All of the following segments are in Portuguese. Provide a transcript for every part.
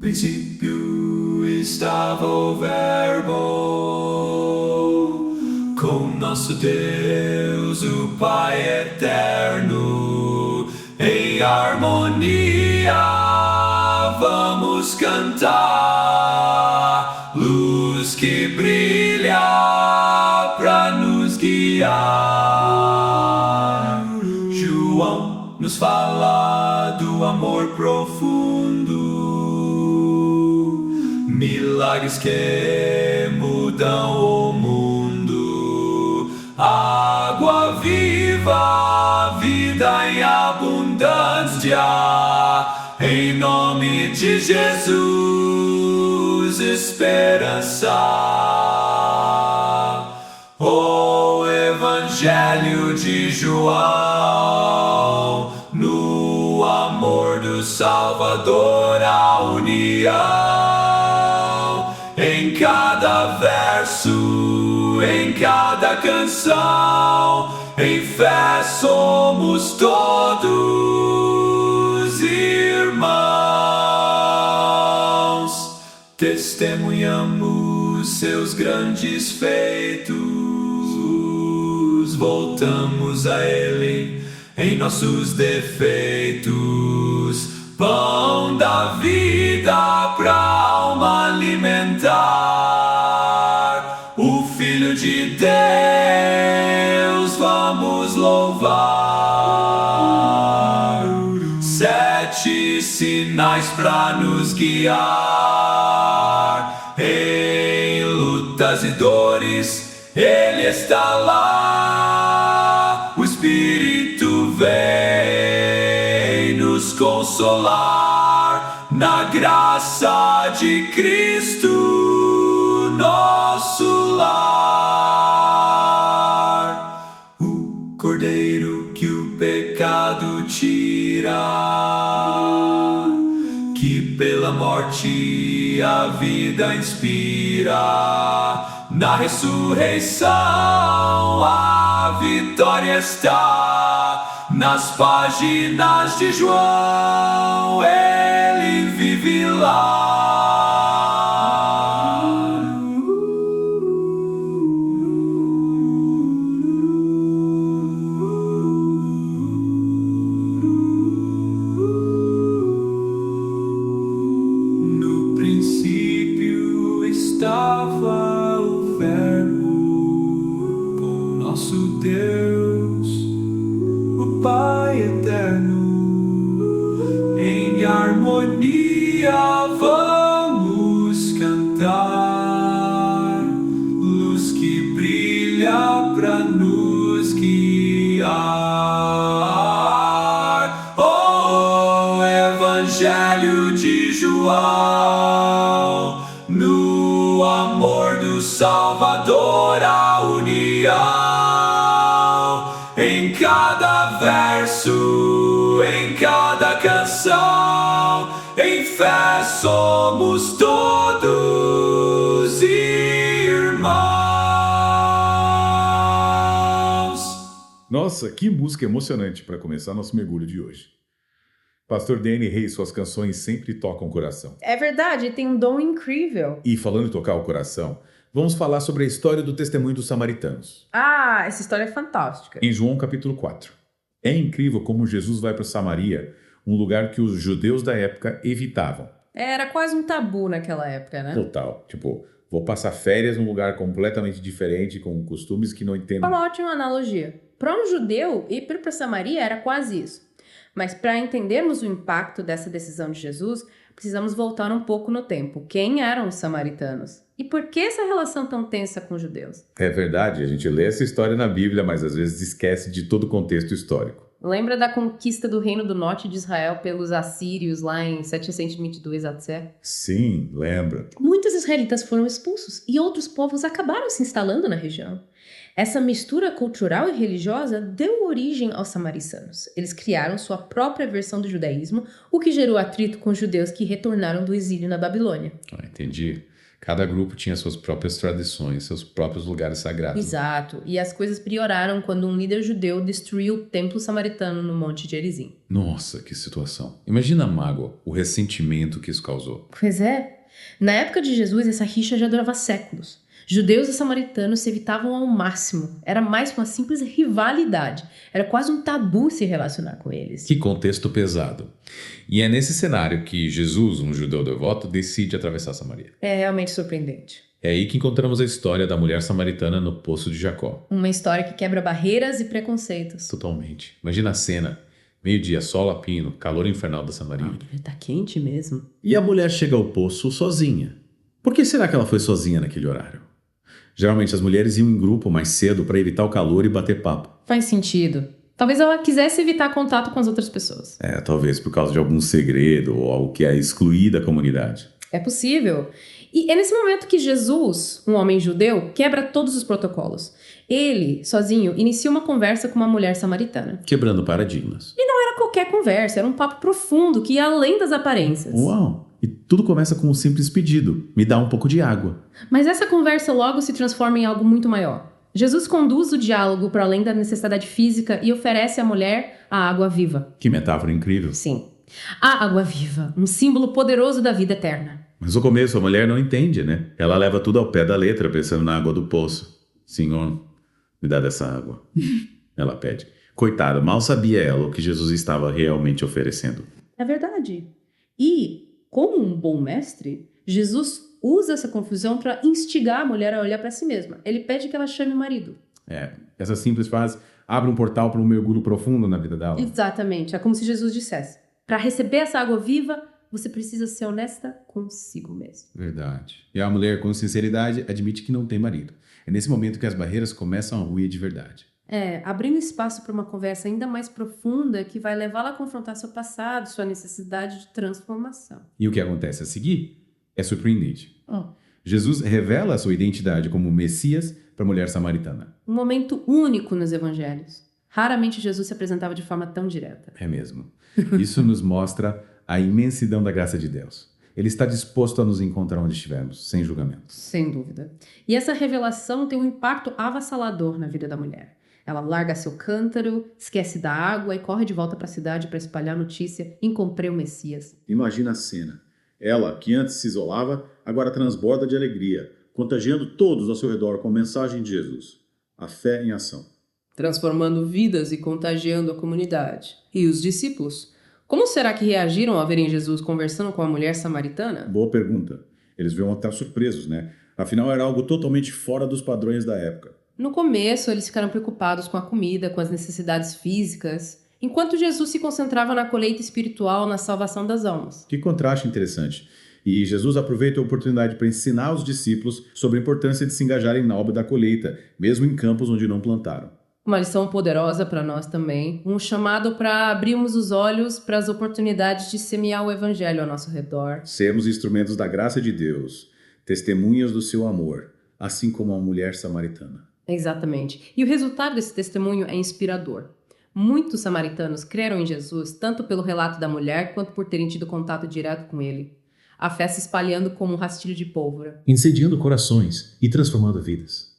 princípio estava o Verbo, com nosso Deus, o Pai eterno, em harmonia vamos cantar, luz que brilha pra nos guiar. João nos fala do amor profundo, milagres que mudam o mundo, água viva, vida em abundância, em nome de Jesus, esperança. O Evangelho de João, no amor do Salvador, a união, em cada verso, em cada canção, em fé somos todos irmãos. Testemunhamos seus grandes feitos, voltamos a Ele em nossos defeitos, pão da vida pra alma alimentar, o Filho de Deus vamos louvar. 7 sinais pra nos guiar, em lutas e dores Ele está lá, o Espírito vem nos consolar, na graça de Cristo, nosso lar. O Cordeiro que o pecado tira, que pela morte a vida inspira, na ressurreição a vitória está, nas páginas de João ele vive lá. No princípio estava o Verbo, com nosso Deus, o Pai eterno, em harmonia vamos cantar, luz que brilha pra nos guiar. O Evangelho de João, no amor do Salvador, a união, em cada verso, em cada canção, em fé somos todos irmãos. Nossa, que música emocionante para começar nosso mergulho de hoje. Pastor Danny Reis, suas canções sempre tocam o coração. É verdade, tem um dom incrível. E falando em tocar o coração, vamos falar sobre a história do testemunho dos samaritanos. Ah, essa história é fantástica. Em João capítulo 4. É incrível como Jesus vai para Samaria, um lugar que os judeus da época evitavam. Era quase um tabu naquela época, né? Total. Tipo, vou passar férias num lugar completamente diferente, com costumes que não entendo. Uma ótima analogia. Para um judeu, ir para Samaria era quase isso. Mas para entendermos o impacto dessa decisão de Jesus, precisamos voltar um pouco no tempo. Quem eram os samaritanos? E por que essa relação tão tensa com os judeus? É verdade, a gente lê essa história na Bíblia, mas às vezes esquece de todo o contexto histórico. Lembra da conquista do Reino do Norte de Israel pelos assírios lá em 722 a.C.? Sim, lembra. Muitos israelitas foram expulsos e outros povos acabaram se instalando na região. Essa mistura cultural e religiosa deu origem aos samaritanos. Eles criaram sua própria versão do judaísmo, o que gerou atrito com os judeus que retornaram do exílio na Babilônia. Entendi. Cada grupo tinha suas próprias tradições, seus próprios lugares sagrados. Exato. E as coisas pioraram quando um líder judeu destruiu o templo samaritano no Monte Gerizim. Nossa, que situação. Imagina a mágoa, o ressentimento que isso causou. Pois é. Na época de Jesus, essa rixa já durava séculos. Judeus e samaritanos se evitavam ao máximo. Era mais uma simples rivalidade. Era quase um tabu se relacionar com eles. Que contexto pesado. E é nesse cenário que Jesus, um judeu devoto, decide atravessar Samaria. É realmente surpreendente. É aí que encontramos a história da mulher samaritana no poço de Jacó. Uma história que quebra barreiras e preconceitos. Totalmente. Imagina a cena. Meio-dia, sol a pino, calor infernal da Samaria. Tá quente mesmo. E a mulher chega ao poço sozinha. Por que será que ela foi sozinha naquele horário? Geralmente as mulheres iam em grupo mais cedo para evitar o calor e bater papo. Faz sentido. Talvez ela quisesse evitar contato com as outras pessoas. Talvez por causa de algum segredo ou algo que a excluir da comunidade. É possível. E é nesse momento que Jesus, um homem judeu, quebra todos os protocolos. Ele, sozinho, inicia uma conversa com uma mulher samaritana. Quebrando paradigmas. Não era qualquer conversa, era um papo profundo que ia além das aparências. Uau! E tudo começa com um simples pedido. Me dá um pouco de água. Mas essa conversa logo se transforma em algo muito maior. Jesus conduz o diálogo para além da necessidade física e oferece à mulher a água viva. Que metáfora incrível. Sim. A água viva, um símbolo poderoso da vida eterna. Mas no começo a mulher não entende, né? Ela leva tudo ao pé da letra, pensando na água do poço. Senhor, me dá dessa água. Ela pede. Coitada, mal sabia ela o que Jesus estava realmente oferecendo. É verdade. E, como um bom mestre, Jesus usa essa confusão para instigar a mulher a olhar para si mesma. Ele pede que ela chame o marido. Essa simples frase abre um portal para um mergulho profundo na vida dela. Exatamente. É como se Jesus dissesse: para receber essa água viva, você precisa ser honesta consigo mesmo. Verdade. E a mulher, com sinceridade, admite que não tem marido. É nesse momento que as barreiras começam a ruir de verdade. Abrindo espaço para uma conversa ainda mais profunda que vai levá-la a confrontar seu passado, sua necessidade de transformação. E o que acontece a seguir é surpreendente. Jesus revela a sua identidade como Messias para a mulher samaritana. Um momento único nos evangelhos. Raramente Jesus se apresentava de forma tão direta. É mesmo. Isso nos mostra a imensidão da graça de Deus. Ele está disposto a nos encontrar onde estivermos, sem julgamentos. Sem dúvida. E essa revelação tem um impacto avassalador na vida da mulher. Ela larga seu cântaro, esquece da água e corre de volta para a cidade para espalhar a notícia: encontrei o Messias. Imagina a cena. Ela, que antes se isolava, agora transborda de alegria, contagiando todos ao seu redor com a mensagem de Jesus. A fé em ação. Transformando vidas e contagiando a comunidade. E os discípulos? Como será que reagiram ao verem Jesus conversando com a mulher samaritana? Boa pergunta. Eles viram até surpresos, né? Afinal, era algo totalmente fora dos padrões da época. No começo, eles ficaram preocupados com a comida, com as necessidades físicas, enquanto Jesus se concentrava na colheita espiritual, na salvação das almas. Que contraste interessante. E Jesus aproveita a oportunidade para ensinar os discípulos sobre a importância de se engajarem na obra da colheita, mesmo em campos onde não plantaram. Uma lição poderosa para nós também, um chamado para abrirmos os olhos para as oportunidades de semear o evangelho ao nosso redor. Sermos instrumentos da graça de Deus, testemunhas do seu amor, assim como a mulher samaritana. Exatamente. E o resultado desse testemunho é inspirador. Muitos samaritanos creram em Jesus, tanto pelo relato da mulher, quanto por terem tido contato direto com ele. A fé se espalhando como um rastilho de pólvora. Incendiando corações e transformando vidas.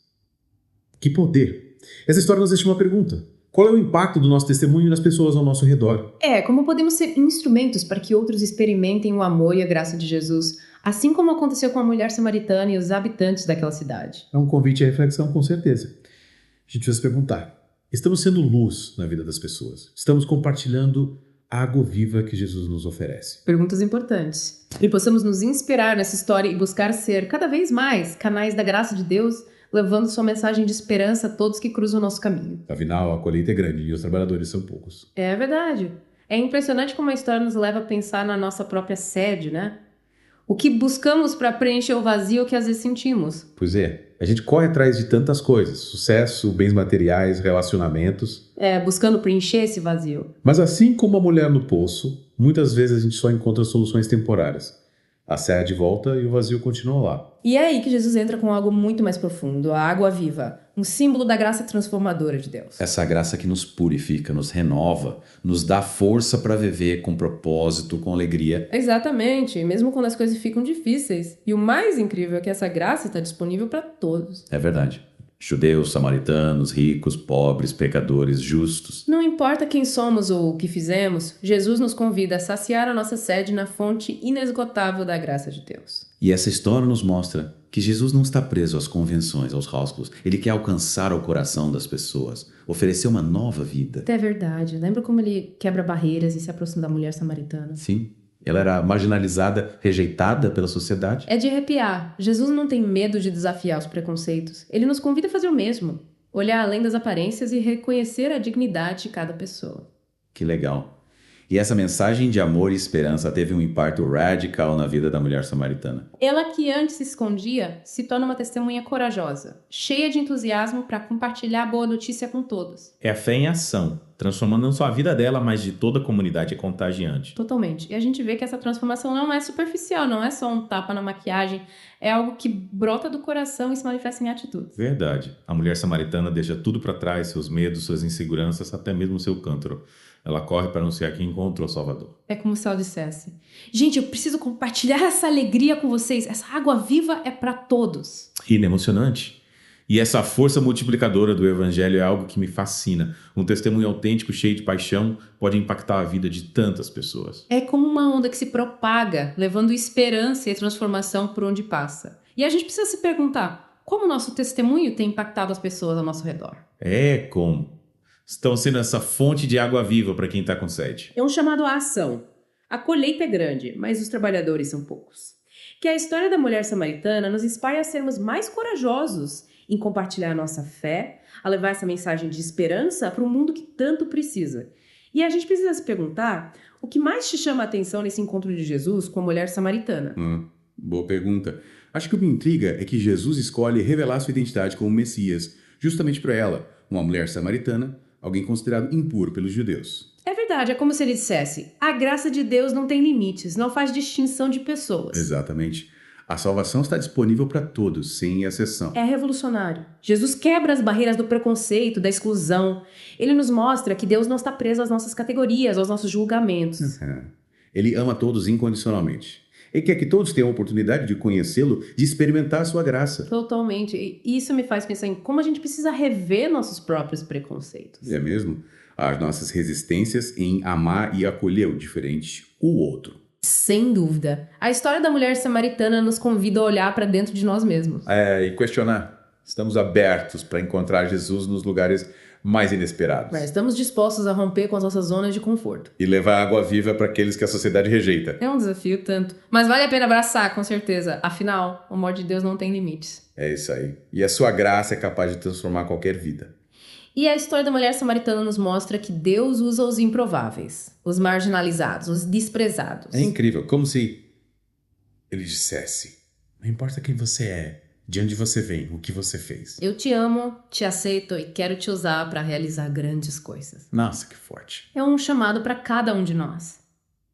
Que poder! Essa história nos deixa uma pergunta. Qual é o impacto do nosso testemunho nas pessoas ao nosso redor? Como podemos ser instrumentos para que outros experimentem o amor e a graça de Jesus, assim como aconteceu com a mulher samaritana e os habitantes daquela cidade. É um convite à reflexão, com certeza. A gente precisa se perguntar. Estamos sendo luz na vida das pessoas. Estamos compartilhando a água viva que Jesus nos oferece. Perguntas importantes. E possamos nos inspirar nessa história e buscar ser cada vez mais canais da graça de Deus, levando sua mensagem de esperança a todos que cruzam o nosso caminho. Afinal, a colheita é grande e os trabalhadores são poucos. É verdade. É impressionante como a história nos leva a pensar na nossa própria sede, né? O que buscamos para preencher o vazio que às vezes sentimos. Pois é, a gente corre atrás de tantas coisas, sucesso, bens materiais, relacionamentos. Buscando preencher esse vazio. Mas assim como a mulher no poço, muitas vezes a gente só encontra soluções temporárias. A serra de volta e o vazio continuou lá. E é aí que Jesus entra com algo muito mais profundo, a água viva, um símbolo da graça transformadora de Deus. Essa graça que nos purifica, nos renova, nos dá força para viver com propósito, com alegria. Exatamente, mesmo quando as coisas ficam difíceis. E o mais incrível é que essa graça está disponível para todos. É verdade. Judeus, samaritanos, ricos, pobres, pecadores, justos. Não importa quem somos ou o que fizemos, Jesus nos convida a saciar a nossa sede na fonte inesgotável da graça de Deus. E essa história nos mostra que Jesus não está preso às convenções, aos rótulos. Ele quer alcançar o coração das pessoas, oferecer uma nova vida. É verdade. Lembra como ele quebra barreiras e se aproxima da mulher samaritana? Sim, ela era marginalizada, rejeitada pela sociedade. É de arrepiar. Jesus não tem medo de desafiar os preconceitos. Ele nos convida a fazer o mesmo. Olhar além das aparências e reconhecer a dignidade de cada pessoa. Que legal. E essa mensagem de amor e esperança teve um impacto radical na vida da mulher samaritana. Ela que antes se escondia, se torna uma testemunha corajosa, cheia de entusiasmo para compartilhar a boa notícia com todos. É a fé em ação, transformando não só a vida dela, mas de toda a comunidade contagiante. Totalmente. E a gente vê que essa transformação não é superficial, não é só um tapa na maquiagem, é algo que brota do coração e se manifesta em atitudes. Verdade. A mulher samaritana deixa tudo para trás, seus medos, suas inseguranças, até mesmo seu cântaro. Ela corre para anunciar que encontrou o Salvador. É como se ela dissesse: gente, eu preciso compartilhar essa alegria com vocês. Essa água viva é para todos. E emocionante. E essa força multiplicadora do evangelho é algo que me fascina. Um testemunho autêntico, cheio de paixão, pode impactar a vida de tantas pessoas. É como uma onda que se propaga, levando esperança e transformação por onde passa. E a gente precisa se perguntar: como o nosso testemunho tem impactado as pessoas ao nosso redor? Como? Estão sendo essa fonte de água viva para quem está com sede. É um chamado à ação. A colheita é grande, mas os trabalhadores são poucos. Que a história da mulher samaritana nos inspire a sermos mais corajosos em compartilhar a nossa fé, a levar essa mensagem de esperança para um mundo que tanto precisa. E a gente precisa se perguntar o que mais te chama a atenção nesse encontro de Jesus com a mulher samaritana. Boa pergunta. Acho que o que me intriga é que Jesus escolhe revelar sua identidade como Messias, justamente para ela, uma mulher samaritana, alguém considerado impuro pelos judeus. É verdade, é como se ele dissesse: a graça de Deus não tem limites, não faz distinção de pessoas. Exatamente. A salvação está disponível para todos, sem exceção. É revolucionário. Jesus quebra as barreiras do preconceito, da exclusão. Ele nos mostra que Deus não está preso às nossas categorias, aos nossos julgamentos. Ele ama todos incondicionalmente. Ele quer que todos tenham a oportunidade de conhecê-lo, de experimentar a sua graça. Totalmente. E isso me faz pensar em como a gente precisa rever nossos próprios preconceitos. É mesmo? As nossas resistências em amar e acolher o diferente, o outro. Sem dúvida. A história da mulher samaritana nos convida a olhar para dentro de nós mesmos. E questionar. Estamos abertos para encontrar Jesus nos lugares mais inesperados. Mas estamos dispostos a romper com as nossas zonas de conforto. E levar água viva para aqueles que a sociedade rejeita. É um desafio tanto. Mas vale a pena abraçar, com certeza. Afinal, o amor de Deus não tem limites. É isso aí. E a sua graça é capaz de transformar qualquer vida. E a história da mulher samaritana nos mostra que Deus usa os improváveis, os marginalizados, os desprezados. É incrível, como se ele dissesse: não importa quem você é, de onde você vem, o que você fez. Eu te amo, te aceito e quero te usar para realizar grandes coisas. Nossa, que forte. É um chamado para cada um de nós.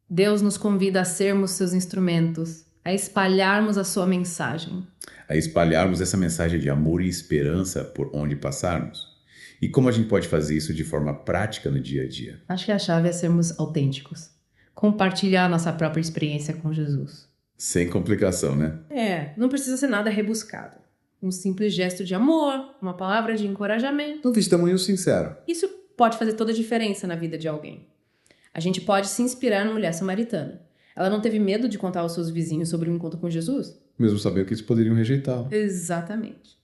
Deus nos convida a sermos seus instrumentos, a espalharmos a sua mensagem. A espalharmos essa mensagem de amor e esperança por onde passarmos. E como a gente pode fazer isso de forma prática no dia a dia? Acho que a chave é sermos autênticos. Compartilhar a nossa própria experiência com Jesus. Sem complicação, né? Não precisa ser nada rebuscado. Um simples gesto de amor, uma palavra de encorajamento. Um testemunho sincero. Isso pode fazer toda a diferença na vida de alguém. A gente pode se inspirar na mulher samaritana. Ela não teve medo de contar aos seus vizinhos sobre o encontro com Jesus? Mesmo sabendo que eles poderiam rejeitá-la. Exatamente.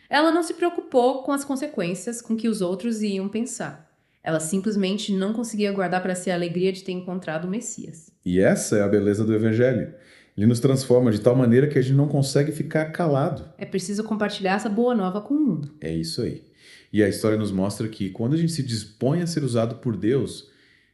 Ela não se preocupou com as consequências com que os outros iam pensar. Ela simplesmente não conseguia guardar para si a alegria de ter encontrado o Messias. E essa é a beleza do Evangelho. Ele nos transforma de tal maneira que a gente não consegue ficar calado. É preciso compartilhar essa boa nova com o mundo. É isso aí. E a história nos mostra que quando a gente se dispõe a ser usado por Deus,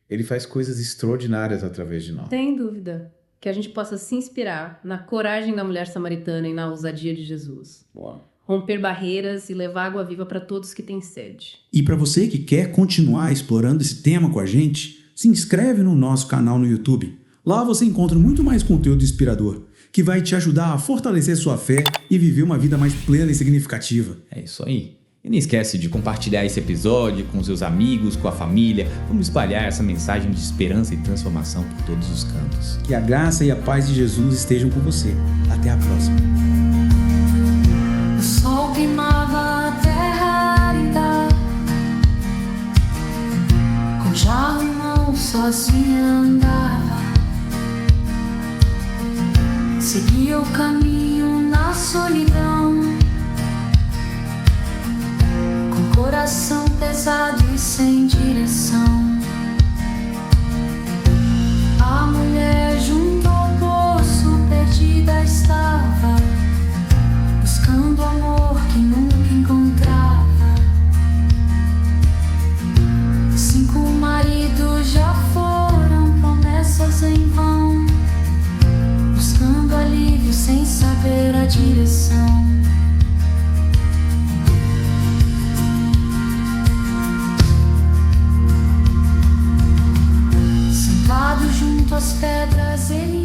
Ele faz coisas extraordinárias através de nós. Sem dúvida. Que a gente possa se inspirar na coragem da mulher samaritana e na ousadia de Jesus. Uau. Romper barreiras e levar água viva para todos que têm sede. E para você que quer continuar explorando esse tema com a gente, se inscreve no nosso canal no YouTube. Lá você encontra muito mais conteúdo inspirador. que vai te ajudar a fortalecer sua fé e viver uma vida mais plena e significativa. É isso aí. E não esquece de compartilhar esse episódio com seus amigos, com a família. Vamos espalhar essa mensagem de esperança e transformação por todos os cantos. Que a graça e a paz de Jesus estejam com você. Até a próxima. O sol queimava a terra árida, com jarro em mão sozinha andava, seguia o caminho na solidão, com coração pesado e sem direção. A mulher junto ao poço perdida estava, buscando amor que nunca encontrava. 5 maridos já foram promessas em vão, buscando alívio sem saber a direção. Sentado junto às pedras ele